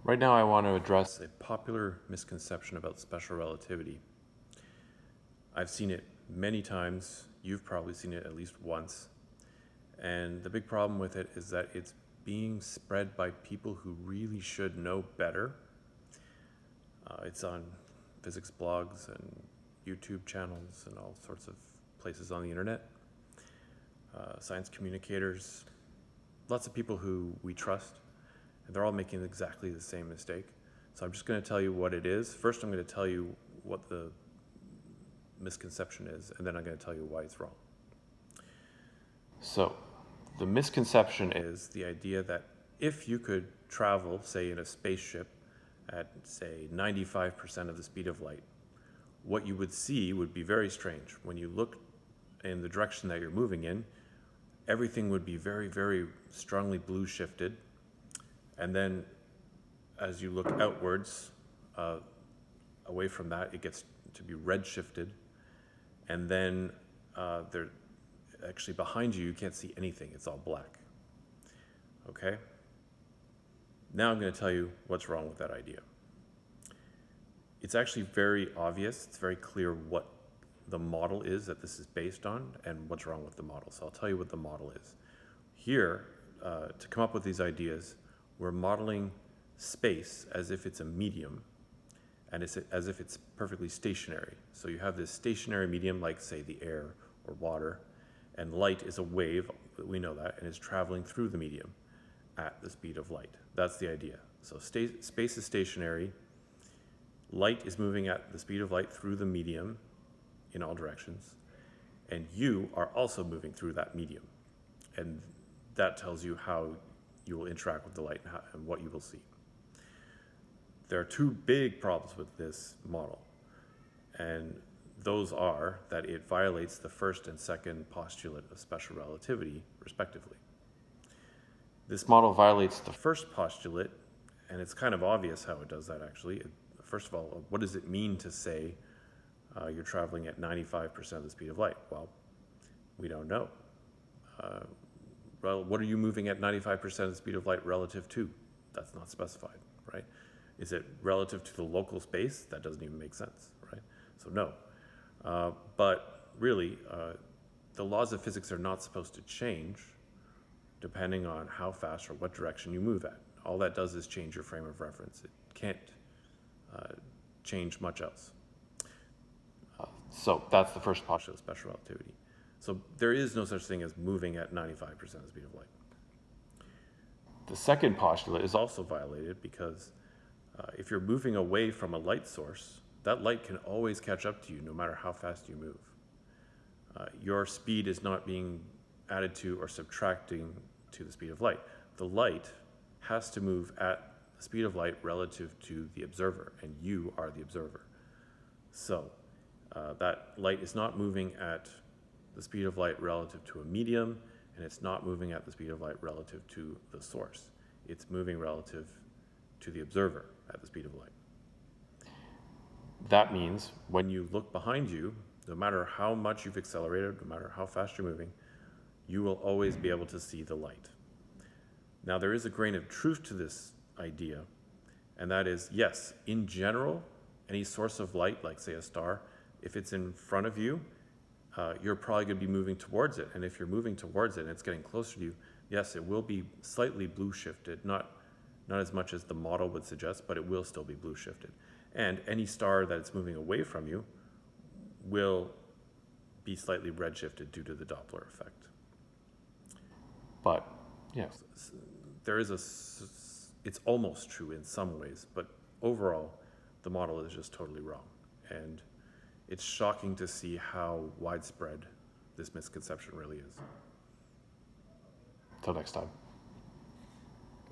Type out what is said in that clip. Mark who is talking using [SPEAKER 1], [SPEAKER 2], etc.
[SPEAKER 1] Right now I want to address a popular misconception about special relativity. I've seen it many times, you've probably seen it at least once, and the big problem with it is that it's being spread by people who really should know better. It's on physics blogs and YouTube channels and all sorts of places on the internet. Science communicators, lots of people who we trust, and they're all making exactly the same mistake. So I'm just going to tell you what it is. First, I'm going to tell you what the misconception is, and then I'm going to tell you why it's wrong. So the misconception is the idea that if you could travel, say, in a spaceship at, say, 95% of the speed of light, what you would see would be very strange. When you look in the direction that you're moving in, everything would be very, very strongly blue shifted. And then as you look outwards, away from that, it gets to be red shifted. And then actually behind you, you can't see anything. It's all black. Okay? Now I'm going to tell you what's wrong with that idea. It's actually very obvious. It's very clear what the model is that this is based on and what's wrong with the model. So I'll tell you what the model is. Here, to come up with these ideas, we're modeling space as if it's a medium and as if it's perfectly stationary. So you have this stationary medium like, say, the air or water, and light is a wave, we know that, and is traveling through the medium at the speed of light. That's the idea. So space is stationary, light is moving at the speed of light through the medium in all directions, and you are also moving through that medium. And that tells you how you will interact with the light and what you will see. There are two big problems with this model, and those are that it violates the first and second postulate of special relativity, respectively. This model violates the first postulate, and it's kind of obvious how it does that, actually. First of all, what does it mean to say you're traveling at 95% of the speed of light? Well, we don't know. Well, what are you moving at 95% of the speed of light relative to? That's not specified, right? Is it relative to the local space? That doesn't even make sense, right? So no. But really, the laws of physics are not supposed to change depending on how fast or what direction you move at. All that does is change your frame of reference. It can't change much else. So that's the first postulate of special relativity. So there is no such thing as moving at 95% of the speed of light. The second postulate is also violated because if you're moving away from a light source, that light can always catch up to you no matter how fast you move. Your speed is not being added to or subtracting to the speed of light. The light has to move at the speed of light relative to the observer, and you are the observer. So that light is not moving at the speed of light relative to a medium, and it's not moving at the speed of light relative to the source. It's moving relative to the observer at the speed of light. That means when you look behind you, no matter how much you've accelerated, no matter how fast you're moving, you will always be able to see the light. Now, there is a grain of truth to this idea, and that is, yes, in general, any source of light, like say a star, if it's in front of you, you're probably going to be moving towards it. And if you're moving towards it and it's getting closer to you, yes, it will be slightly blue shifted, not as much as the model would suggest, but it will still be blue shifted. And any star that it's moving away from you will be slightly red shifted due to the Doppler effect. But yes, it's almost true in some ways, but overall, the model is just totally wrong. And it's shocking to see how widespread this misconception really is. Till next time.